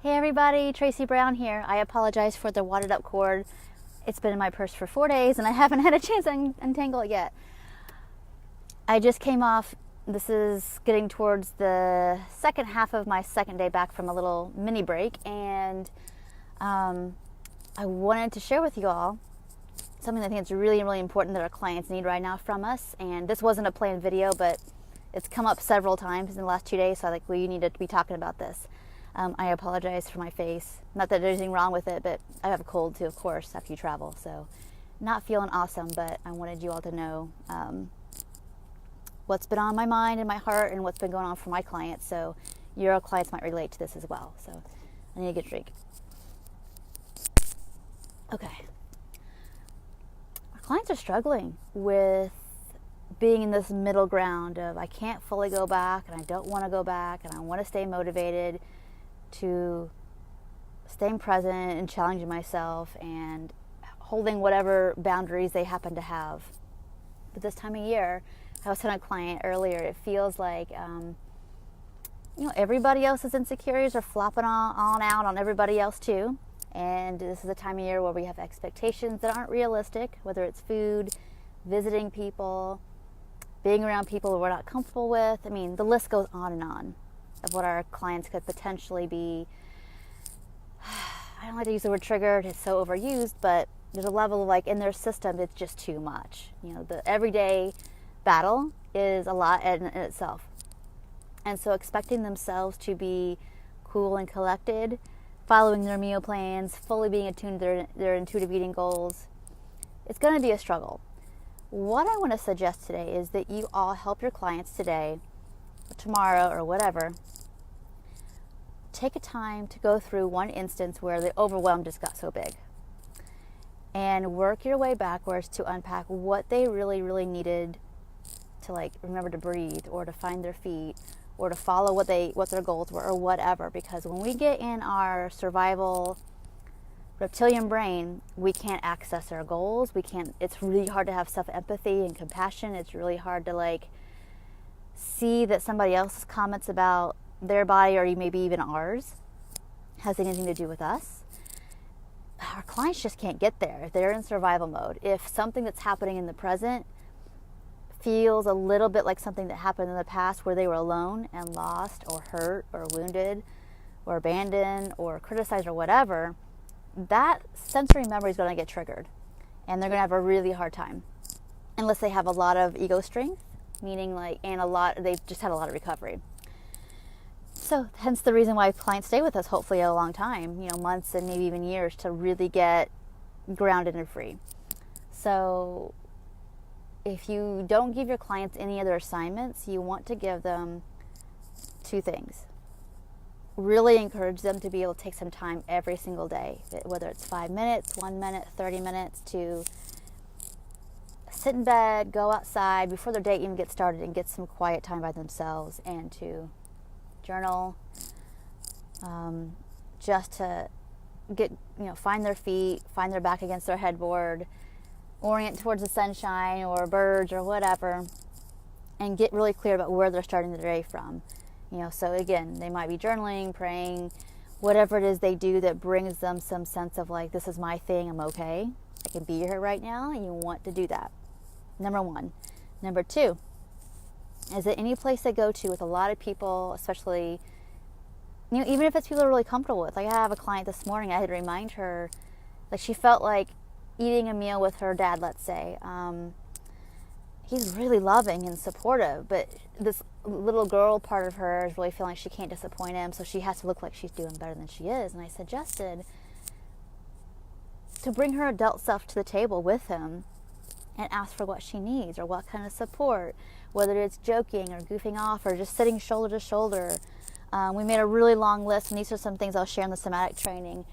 Hey everybody, Tracy Brown here. I apologize for the wadded up cord. It's been in my purse for 4 days and I haven't had a chance to untangle it yet. I just came off, this is getting towards the second half of my second day back from a little mini break, and I wanted to share with you all something I think is really, really important that our clients need right now from us. And this wasn't a planned video, but it's come up several times in the last 2 days, so I think we need to be talking about this. I apologize for my face. Not that there's anything wrong with it, but I have a cold too, of course, after you travel. So not feeling awesome, but I wanted you all to know what's been on my mind and my heart and what's been going on for my clients. So your clients might relate to this as well. So I need a good drink. Okay. Our clients are struggling with being in this middle ground of I can't fully go back and I don't want to go back and I want to stay motivated to staying present and challenging myself and holding whatever boundaries they happen to have. But this time of year, I was telling a client earlier, it feels like everybody else's insecurities are flopping on out on everybody else too. And this is a time of year where we have expectations that aren't realistic, whether it's food, visiting people, being around people we're not comfortable with. I mean, the list goes on of what our clients could potentially be. I don't like to use the word triggered, it's so overused, but there's a level of like in their system, it's just too much. The everyday battle is a lot in itself. And so expecting themselves to be cool and collected, following their meal plans, fully being attuned to their intuitive eating goals, it's going to be a struggle. What I want to suggest today is that you all help your clients today, tomorrow, or whatever, take a time to go through one instance where the overwhelm just got so big and work your way backwards to unpack what they really, really needed to remember to breathe or to find their feet or to follow what their goals were or whatever. Because when we get in our survival reptilian brain, we can't access our goals. It's really hard to have self-empathy and compassion. It's really hard to see that somebody else's comments about their body, or maybe even ours, has anything to do with us. Our clients just can't get there. They're in survival mode. If something that's happening in the present feels a little bit like something that happened in the past where they were alone and lost or hurt or wounded or abandoned or criticized or whatever, that sensory memory is going to get triggered, and they're going to have a really hard time unless they have a lot of ego strength, meaning they've just had a lot of recovery. So hence the reason why clients stay with us hopefully a long time, months and maybe even years, to really get grounded and free. So if you don't give your clients any other assignments, you want to give them two things. Really encourage them to be able to take some time every single day, whether it's 5 minutes, 1 minute, 30 minutes, to sit in bed, go outside before their day even gets started and get some quiet time by themselves, and to journal, just to get, find their feet, find their back against their headboard, orient towards the sunshine or birds or whatever, and get really clear about where they're starting the day from. So again, they might be journaling, praying, whatever it is they do that brings them some sense of this is my thing, I'm okay, I can be here right now, and you want to do that. Number one. Number two is that any place they go to with a lot of people, especially, even if it's people they're really comfortable with. I have a client this morning, I had to remind her, she felt like eating a meal with her dad, let's say. He's really loving and supportive, but this little girl part of her is really feeling like she can't disappoint him, so she has to look like she's doing better than she is. And I suggested to bring her adult self to the table with him and ask for what she needs or what kind of support, whether it's joking or goofing off or just sitting shoulder to shoulder. We made a really long list, and these are some things I'll share in the somatic training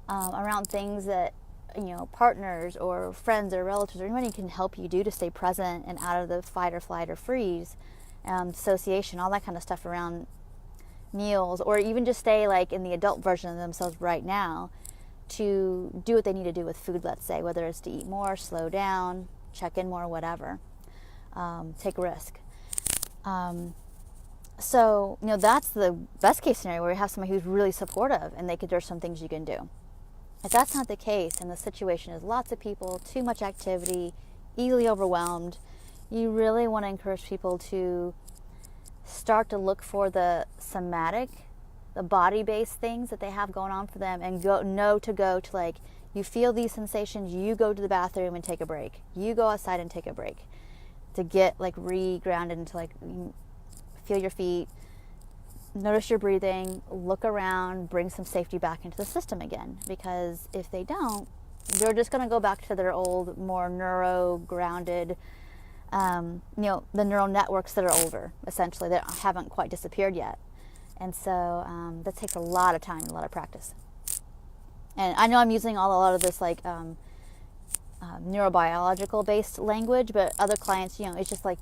around things that partners or friends or relatives or anybody can help you do to stay present and out of the fight or flight or freeze, dissociation, all that kind of stuff around meals, or even just stay in the adult version of themselves right now to do what they need to do with food, let's say, whether it's to eat more, slow down, check in more, whatever, take a risk. So, that's the best case scenario, where you have somebody who's really supportive and there's some things you can do. If that's not the case and the situation is lots of people, too much activity, easily overwhelmed, you really want to encourage people to start to look for the somatic, the body-based things that they have going on for them, and go to like, you feel these sensations, you go to the bathroom and take a break. You go outside and take a break to get like re-grounded into like, feel your feet, notice your breathing, look around, bring some safety back into the system again. Because if they don't, they're just going to go back to their old, more neuro-grounded, the neural networks that are older, essentially, that haven't quite disappeared yet. And so that takes a lot of time and a lot of practice. And I know I'm using a lot of this like neurobiological based language, but other clients, it's just like,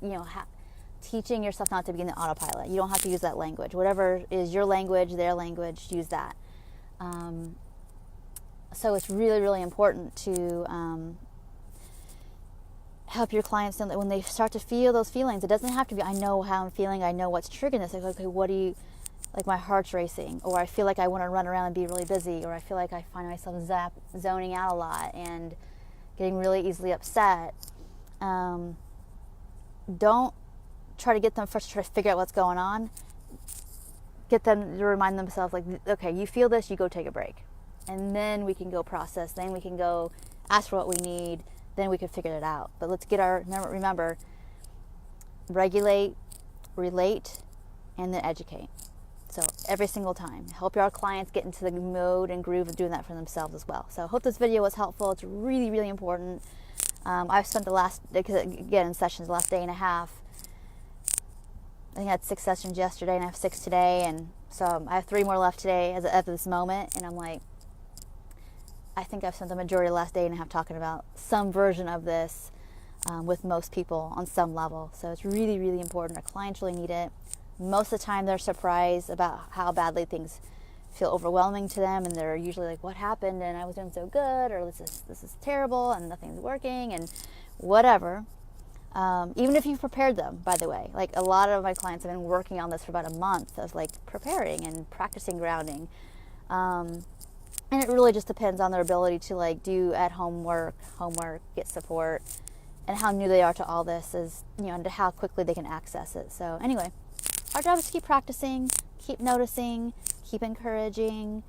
teaching yourself not to be in the autopilot. You don't have to use that language. Whatever is your language, their language, use that. So it's really, really important to help your clients know that when they start to feel those feelings, it doesn't have to be, I know how I'm feeling, I know what's triggering this. Like, okay, like my heart's racing, or I feel like I want to run around and be really busy, or I feel like I find myself zoning out a lot and getting really easily upset. Don't try to get them first to try to figure out what's going on. Get them to remind themselves, like, okay, you feel this, you go take a break. And then we can go process, then we can go ask for what we need, then we can figure it out. But let's get remember, regulate, relate, and then educate. So every single time, help our clients get into the mode and groove of doing that for themselves as well. So I hope this video was helpful. It's really, really important. I've spent the last day and a half. I think I had 6 sessions yesterday, and I have 6 today, and so I have 3 more left today as of this moment. And I'm like, I think I've spent the majority of the last day and a half talking about some version of this with most people on some level. So it's really, really important. Our clients really need it. Most of the time, they're surprised about how badly things feel overwhelming to them, and they're usually like, "What happened?" And I was doing so good, or this is terrible, and nothing's working, and whatever. Even if you've prepared them, by the way. Like, a lot of my clients have been working on this for about a month of like preparing and practicing grounding. And it really just depends on their ability to like do at home homework, get support, and how new they are to all this and to how quickly they can access it. So anyway, our job is to keep practicing, keep noticing, keep encouraging,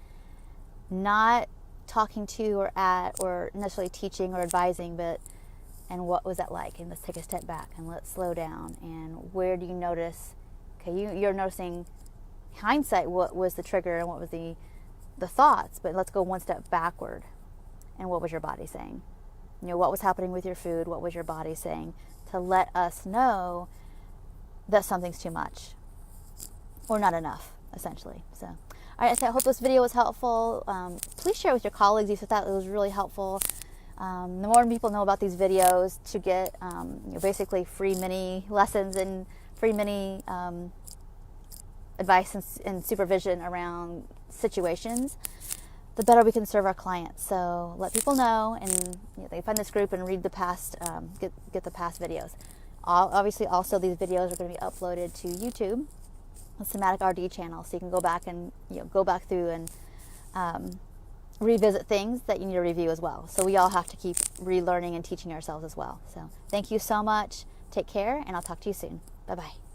not talking to or at or necessarily teaching or advising, but and what was that like? And let's take a step back and let's slow down. And where do you notice? Okay, you're noticing hindsight. What was the trigger and what was the thoughts? But let's go one step backward. And what was your body saying? What was happening with your food? What was your body saying to let us know that something's too much or not enough, essentially. So, all right. So I hope this video was helpful. Please share with your colleagues if you thought it was really helpful. The more people know about these videos, to get basically free mini lessons and free mini advice and supervision around situations, the better we can serve our clients. So let people know, and they find this group and read the past, get the past videos. Obviously, also these videos are going to be uploaded to YouTube, the Somatic RD channel, so you can go back and go back through and revisit things that you need to review as well. So we all have to keep relearning and teaching ourselves as well. So thank you so much. Take care, and I'll talk to you soon. Bye-bye.